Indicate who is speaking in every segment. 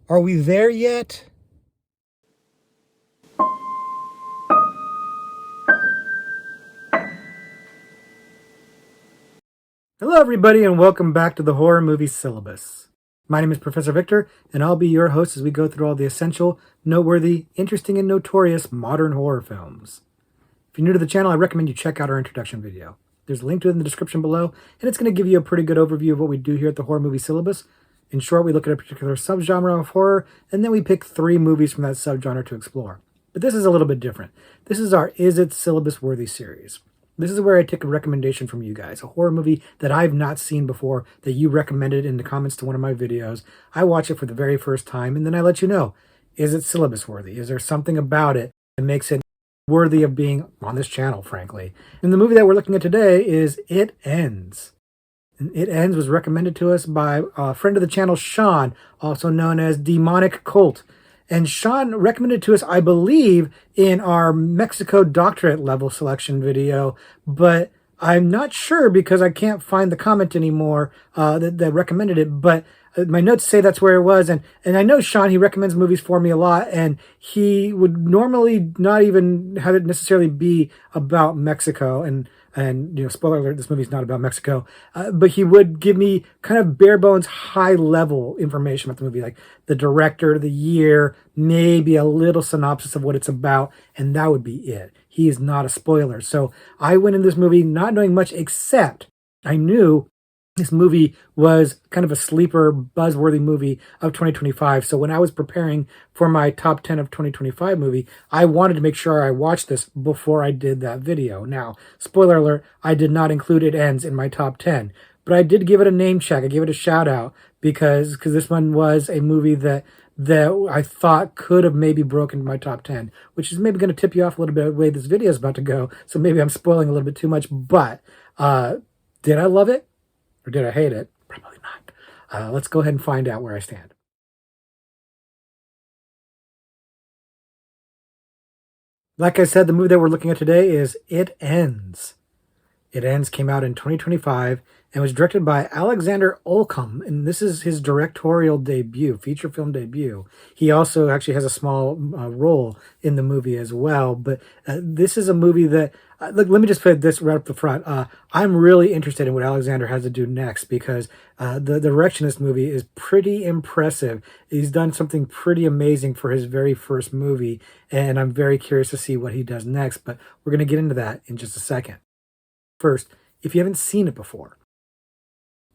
Speaker 1: Are we there yet? Hello, everybody, and welcome back to the Horror Movie Syllabus. My name is Professor Victor, and I'll be your host as we go through all the essential, noteworthy, interesting, and notorious modern horror films. If you're new to the channel, I recommend you check out our introduction video. There's a link to it in the description below, and it's going to give you a pretty good overview of what we do here at the Horror Movie Syllabus. In short, we look at a particular subgenre of horror, and then we pick 3 movies from that subgenre to explore. But this is a little bit different. This is our Is It Syllabus-Worthy series. This is where I take a recommendation from you guys, a horror movie that I've not seen before that you recommended in the comments to one of my videos. I watch it for the very first time, and then I let you know, is it syllabus-worthy? Is there something about it that makes it worthy of being on this channel, frankly? And the movie that we're looking at today is It Ends. And It Ends was recommended to us by a friend of the channel, Sean, also known as Demonic Colt. And Sean recommended to us, I believe, in our Mexico doctorate level selection video, but I'm not sure because I can't find the comment anymore that recommended it, but my notes say that's where it was. And I know Sean, he recommends movies for me a lot, and he would normally not even have it necessarily be about Mexico. And spoiler alert, this movie's not about Mexico, but he would give me kind of bare bones, high level information about the movie, like the director, the year, maybe a little synopsis of what it's about, and that would be it. He is not a spoiler. So I went in this movie not knowing much, except I knew this movie was kind of a sleeper, buzzworthy movie of 2025. So when I was preparing for my top 10 of 2025 movie, I wanted to make sure I watched this before I did that video. Now, spoiler alert, I did not include It Ends in my top 10, but I did give it a name check. I gave it a shout out because this one was a movie that I thought could have maybe broken my top 10, which is maybe going to tip you off a little bit the way this video is about to go. So maybe I'm spoiling a little bit too much, but did I love it? Or did I hate it? Probably not. Let's go ahead and find out where I stand. Like I said, the movie that we're looking at today is It Ends. It Ends came out in 2025 and was directed by Alexander Olcom, and this is his directorial debut, feature film debut. He also actually has a small role in the movie as well, but this is a movie that, look, let me just put this right up the front. I'm really interested in what Alexander has to do next because the direction of this movie is pretty impressive. He's done something pretty amazing for his very first movie, and I'm very curious to see what he does next, but we're going to get into that in just a second. First, if you haven't seen it before,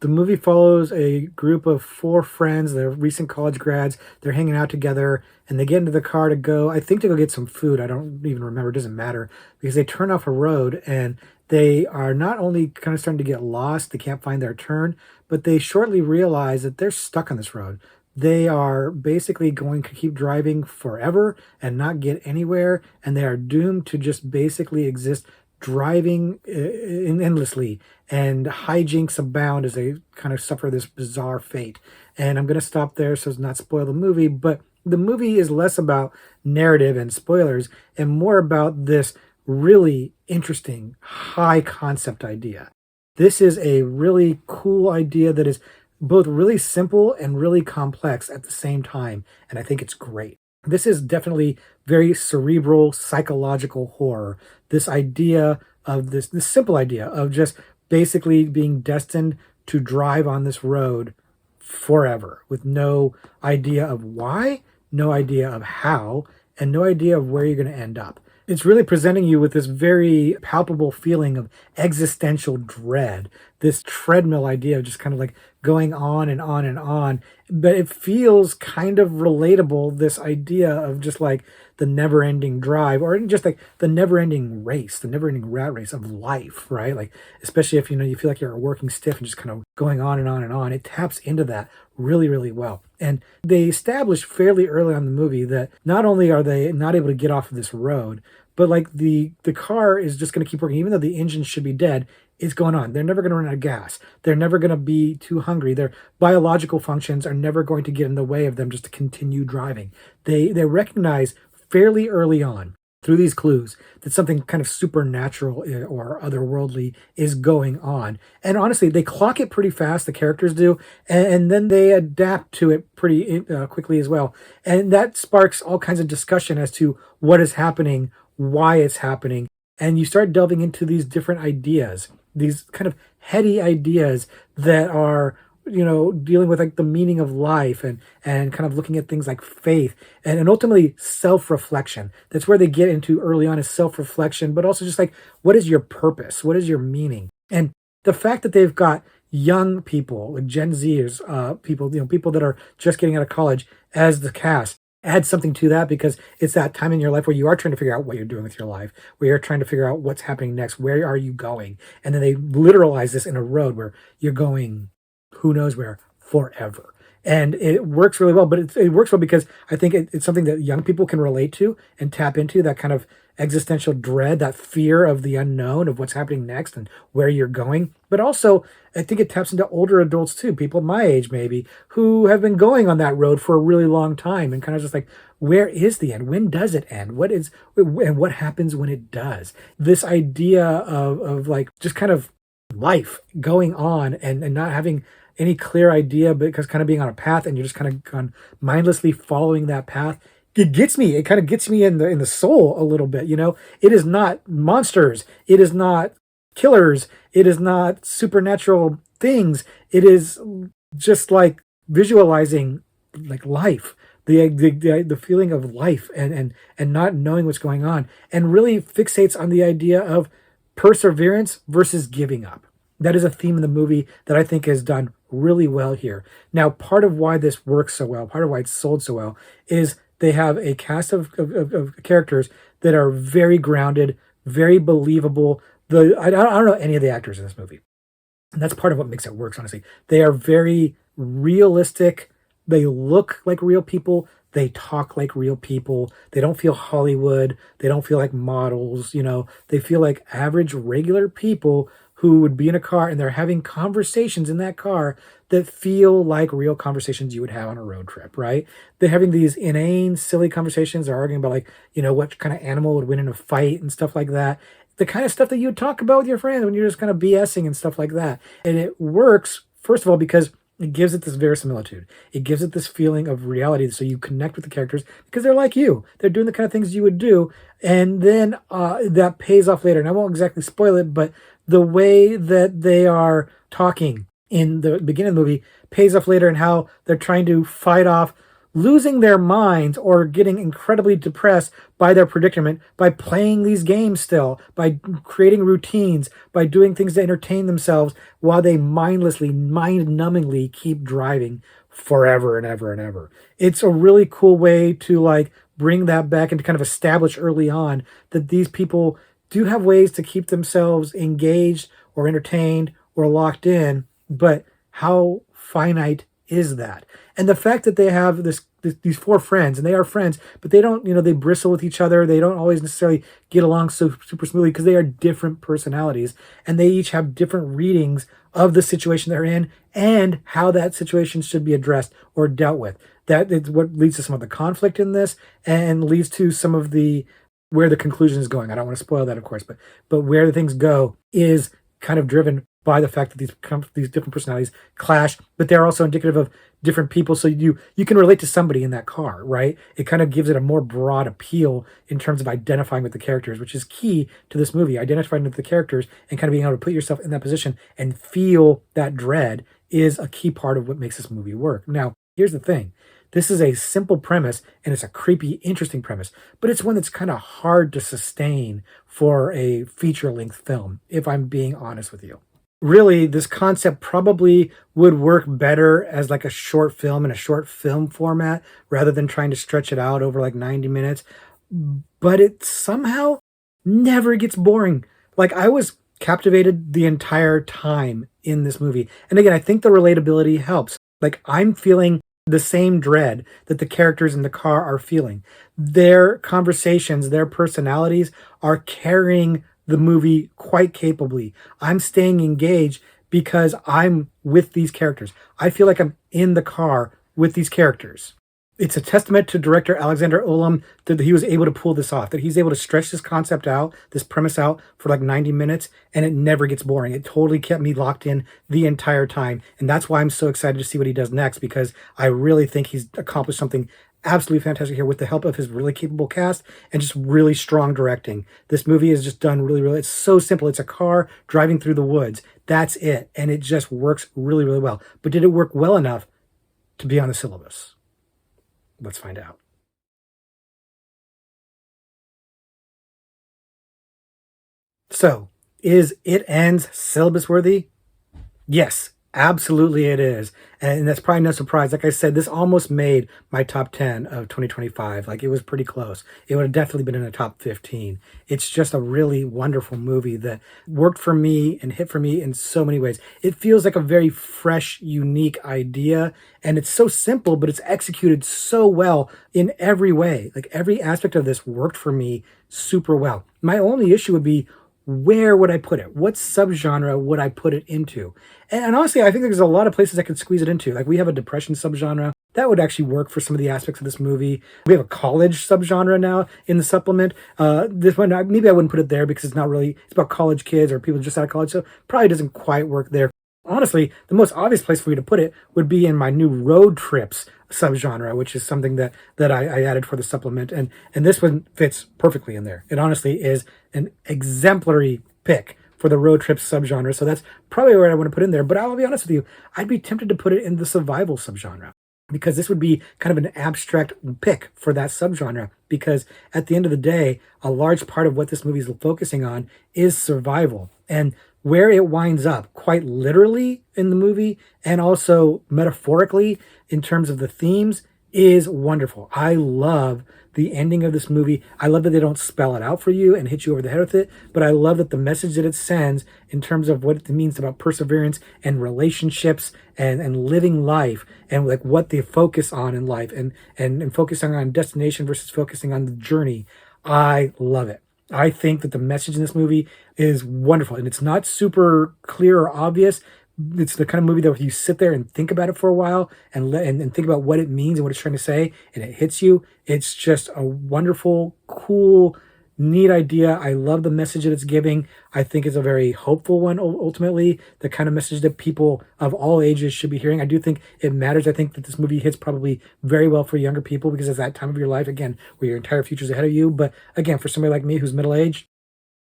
Speaker 1: the movie follows a group of 4 friends. They're recent college grads. They're hanging out together, and they get into the car to go, I think to go get some food. I don't even remember. It doesn't matter because they turn off a road, and they are not only kind of starting to get lost, they can't find their turn, but they shortly realize that they're stuck on this road. They are basically going to keep driving forever and not get anywhere, and they are doomed to just basically exist driving endlessly, and hijinks abound as they kind of suffer this bizarre fate. And I'm going to stop there so as not spoil the movie, but the movie is less about narrative and spoilers and more about this really interesting high concept idea. This is a really cool idea that is both really simple and really complex at the same time, and I think it's great. This is definitely very cerebral, psychological horror. This idea of this simple idea of just basically being destined to drive on this road forever with no idea of why, no idea of how, and no idea of where you're going to end up. It's really presenting you with this very palpable feeling of existential dread, this treadmill idea of just kind of like going on and on and on. But it feels kind of relatable, this idea of just like the never-ending drive, or just like the never-ending race, the never-ending rat race of life, right? Like, especially if, you feel like you're working stiff and just kind of going on and on and on. It taps into that really, really well. And they establish fairly early on in the movie that not only are they not able to get off of this road, but like the car is just going to keep working, even though the engine should be dead. It's going on. They're never going to run out of gas. They're never going to be too hungry. Their biological functions are never going to get in the way of them just to continue driving. They recognize fairly early on through these clues that something kind of supernatural or otherworldly is going on. And honestly, they clock it pretty fast, the characters do, and then they adapt to it pretty quickly as well. And that sparks all kinds of discussion as to what is happening, why it's happening. And you start delving into these different ideas, these kind of heady ideas that are dealing with like the meaning of life and kind of looking at things like faith and ultimately self-reflection. That's where they get into early on, is self-reflection, but also just like, what is your purpose? What is your meaning? And the fact that they've got young people, like Gen Zers, people, people that are just getting out of college as the cast, add something to that, because it's that time in your life where you are trying to figure out what you're doing with your life, where you're trying to figure out what's happening next, where are you going? And then they literalize this in a road where you're going who knows where forever. And it works really well, but it works well because I think it's something that young people can relate to and tap into, that kind of existential dread, that fear of the unknown, of what's happening next and where you're going. But also, I think it taps into older adults too, people my age maybe, who have been going on that road for a really long time and kind of just like, where is the end? When does it end? And what happens when it does? This idea of like just kind of life going on and not having any clear idea, because kind of being on a path and you're just kind of gone mindlessly following that path. It gets me. It kind of gets me in the soul a little bit. It is not monsters. It is not killers. It is not supernatural things. It is just like visualizing like life, the feeling of life and not knowing what's going on, and really fixates on the idea of perseverance versus giving up. That is a theme in the movie that I think is done really well here. Now, part of why this works so well, part of why it's sold so well, is they have a cast of characters that are very grounded, very believable. I don't know any of the actors in this movie. And that's part of what makes it work, honestly. They are very realistic. They look like real people. They talk like real people. They don't feel Hollywood. They don't feel like models. They feel like average, regular people who would be in a car, and they're having conversations in that car that feel like real conversations you would have on a road trip, right? They're having these inane, silly conversations. They're arguing about like, what kind of animal would win in a fight and stuff like that. The kind of stuff that you would talk about with your friends when you're just kind of BSing and stuff like that. And it works, first of all, because it gives it this verisimilitude. It gives it this feeling of reality. So you connect with the characters because they're like you. They're doing the kind of things you would do. And then that pays off later. And I won't exactly spoil it, but the way that they are talking in the beginning of the movie pays off later, and how they're trying to fight off losing their minds or getting incredibly depressed by their predicament by playing these games still, by creating routines, by doing things to entertain themselves while they mindlessly, mind-numbingly keep driving forever and ever and ever. It's a really cool way to like bring that back and to kind of establish early on that these people do have ways to keep themselves engaged or entertained or locked in, but how finite is that? And the fact that they have these four friends, and they are friends, but they don't, they bristle with each other. They don't always necessarily get along so super smoothly because they are different personalities, and they each have different readings of the situation they're in and how that situation should be addressed or dealt with. That is what leads to some of the conflict in this, and leads to some of the where the conclusion is going. I don't want to spoil that, of course, but where the things go is kind of driven by the fact that these different personalities clash, but they're also indicative of different people. So you can relate to somebody in that car, right? It kind of gives it a more broad appeal in terms of identifying with the characters, which is key to this movie. Identifying with the characters and kind of being able to put yourself in that position and feel that dread is a key part of what makes this movie work. Now, here's the thing. This is a simple premise, and it's a creepy, interesting premise, but it's one that's kind of hard to sustain for a feature-length film, if I'm being honest with you. Really, this concept probably would work better as like a short film in a short film format rather than trying to stretch it out over like 90 minutes. But it somehow never gets boring. Like, I was captivated the entire time in this movie. And again, I think the relatability helps. Like, I'm feeling the same dread that the characters in the car are feeling. Their conversations, their personalities are carrying the movie quite capably. I'm staying engaged because I'm with these characters. I feel like I'm in the car with these characters. it's a testament to director Alexander Olam that he was able to pull this off, that he's able to stretch this concept out, this premise out for like 90 minutes, and it never gets boring. It totally kept me locked in the entire time. And that's why I'm so excited to see what he does next, because I really think he's accomplished something absolutely fantastic here with the help of his really capable cast and just really strong directing. This movie is just done really, really, it's so simple. It's a car driving through the woods. That's it. And it just works really, really well. But did it work well enough to be on the syllabus? Let's find out. So, is It Ends syllabus worthy? Yes, absolutely it is. And that's probably no surprise. Like I said, this almost made my top 10 of 2025. Like, it was pretty close. It would have definitely been in the top 15. It's just a really wonderful movie that worked for me and hit for me in so many ways. It feels like a very fresh, unique idea. And it's so simple, but it's executed so well in every way. Like, every aspect of this worked for me super well. My only issue would be, where would I put it? What subgenre would I put it into? And honestly, I think there's a lot of places I could squeeze it into. Like, we have a depression subgenre that would actually work for some of the aspects of this movie. We have a college subgenre now in the supplement. This one, maybe I wouldn't put it there because it's not really, it's about college kids or people just out of college, so probably doesn't quite work there. Honestly, the most obvious place for you to put it would be in my new road trips subgenre, which is something that I added for the supplement, and this one fits perfectly in there. It honestly is an exemplary pick for the road trip subgenre, so that's probably where I want to put in there. But I'll be honest with you, I'd be tempted to put it in the survival subgenre, because this would be kind of an abstract pick for that subgenre, because at the end of the day, a large part of what this movie is focusing on is survival. And where it winds up, quite literally in the movie and also metaphorically in terms of the themes, is wonderful. I love the ending of this movie. I love that they don't spell it out for you and hit you over the head with it, but I love that the message that it sends in terms of what it means about perseverance and relationships and living life, and like what they focus on in life, and focusing on destination versus focusing on the journey. I love it. I think that the message in this movie is wonderful, and it's not super clear or obvious. It's the kind of movie that if you sit there and think about it for a while and think about what it means and what it's trying to say, and it hits you, it's just a wonderful, cool, neat idea. I love the message that it's giving. I think it's a very hopeful one, ultimately, the kind of message that people of all ages should be hearing. I do think it matters. I think that this movie hits probably very well for younger people, because it's that time of your life, again, where your entire future's ahead of you. But again, for somebody like me who's middle-aged,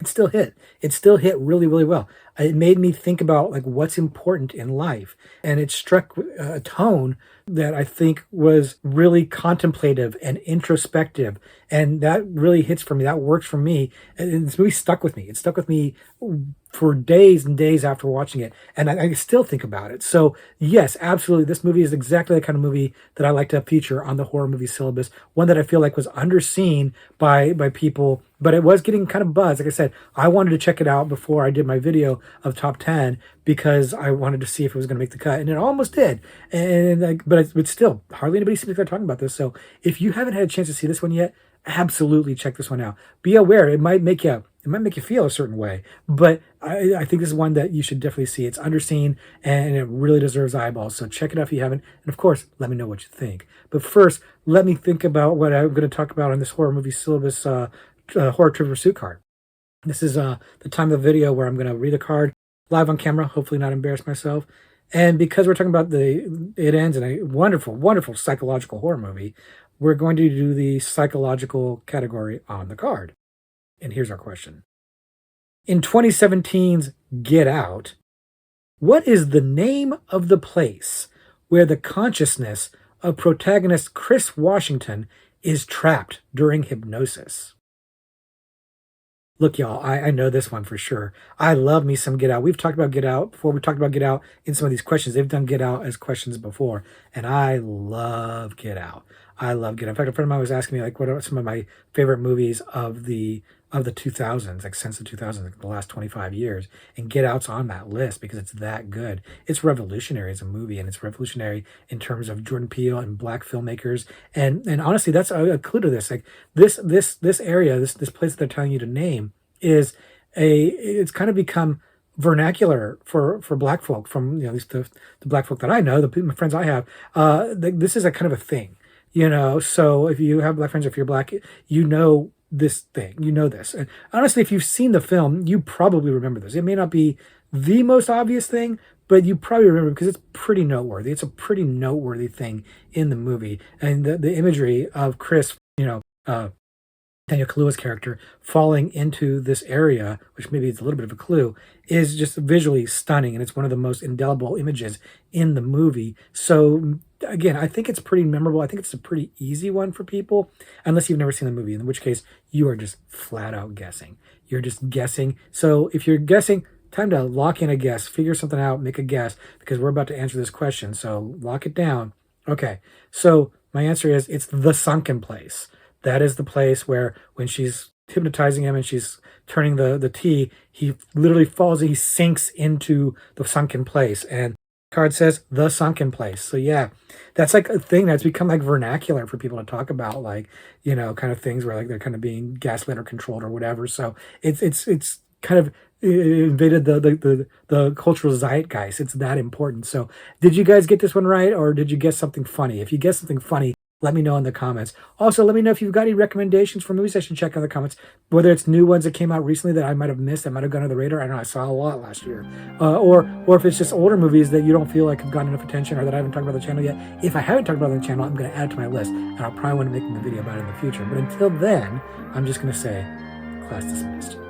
Speaker 1: it still hit. It still hit really, really well. It made me think about like what's important in life, and it struck a tone that I think was really contemplative and introspective, and that really hits for me. That works for me, and this movie stuck with me. It stuck with me for days and days after watching it, and I still think about it. So yes, absolutely, this movie is exactly the kind of movie that I like to feature on the horror movie syllabus. One that I feel like was underseen by people, but it was getting kind of buzz. Like I said, I wanted to check it out before I did my video of top 10 because I wanted to see if it was going to make the cut, and it almost did. And like, but it's still hardly anybody seems like they're talking about this. So if you haven't had a chance to see this one yet, absolutely check this one out. Be aware it might make you feel a certain way, but I think this is one that you should definitely see. It's underseen and it really deserves eyeballs. So check it out if you haven't, and of course, let me know what you think. But first, let me think about what I'm going to talk about on this horror movie syllabus horror trivia pursuit card. This is the time of the video where I'm going to read a card live on camera, hopefully not embarrass myself. And because we're talking about It Ends in a wonderful, wonderful psychological horror movie, we're going to do the psychological category on the card. And here's our question. In 2017's Get Out, what is the name of the place where the consciousness of protagonist Chris Washington is trapped during hypnosis? Look, y'all, I know this one for sure. I love me some Get Out. We've talked about Get Out before. We talked about Get Out in some of these questions. They've done Get Out as questions before, and I love Get Out. I love Get Out. In fact, a friend of mine was asking me, like, what are some of my favorite movies of the 2000s, like since the 2000s, like the last 25 years, and Get Out's on that list because it's that good. It's revolutionary as a movie, and it's revolutionary in terms of Jordan Peele and black filmmakers. And honestly, that's a clue to this. Like this area, this place that they're telling you to name is it's kind of become vernacular for black folk, from at least the black folk that I know, my friends I have. This is a kind of a thing. You know, so if you have black friends, if you're black, you know this thing, you know this. And honestly, if you've seen the film, you probably remember this. It may not be the most obvious thing, but you probably remember because it's pretty noteworthy. It's a pretty noteworthy thing in the movie. And the imagery of Chris, Daniel Kaluuya's character falling into this area, which maybe it's a little bit of a clue, is just visually stunning, and it's one of the most indelible images in the movie. So again, I think it's pretty memorable. I think it's a pretty easy one for people, unless you've never seen the movie, in which case you are just flat out guessing. You're just guessing. So if you're guessing, time to lock in a guess, figure something out, make a guess, because we're about to answer this question. So lock it down. Okay, so my answer is it's the sunken place. That is the place where when she's hypnotizing him and she's turning the tea, he literally falls, he sinks into the sunken place. And the card says the sunken place. So yeah, that's like a thing that's become like vernacular for people to talk about, like, kind of things where like they're kind of being gaslit or controlled or whatever. So it's kind of invaded the cultural zeitgeist. It's that important. So did you guys get this one right, or did you guess something funny? If you guess something funny, let me know in the comments. Also, let me know if you've got any recommendations for movies I should check out in the comments, whether it's new ones that came out recently that I might have missed, that might have gone under the radar. I know I saw a lot last year. Or if it's just older movies that you don't feel like have gotten enough attention or that I haven't talked about on the channel yet. If I haven't talked about it on the channel, I'm going to add it to my list, and I'll probably want to make a video about it in the future. But until then, I'm just going to say, class dismissed.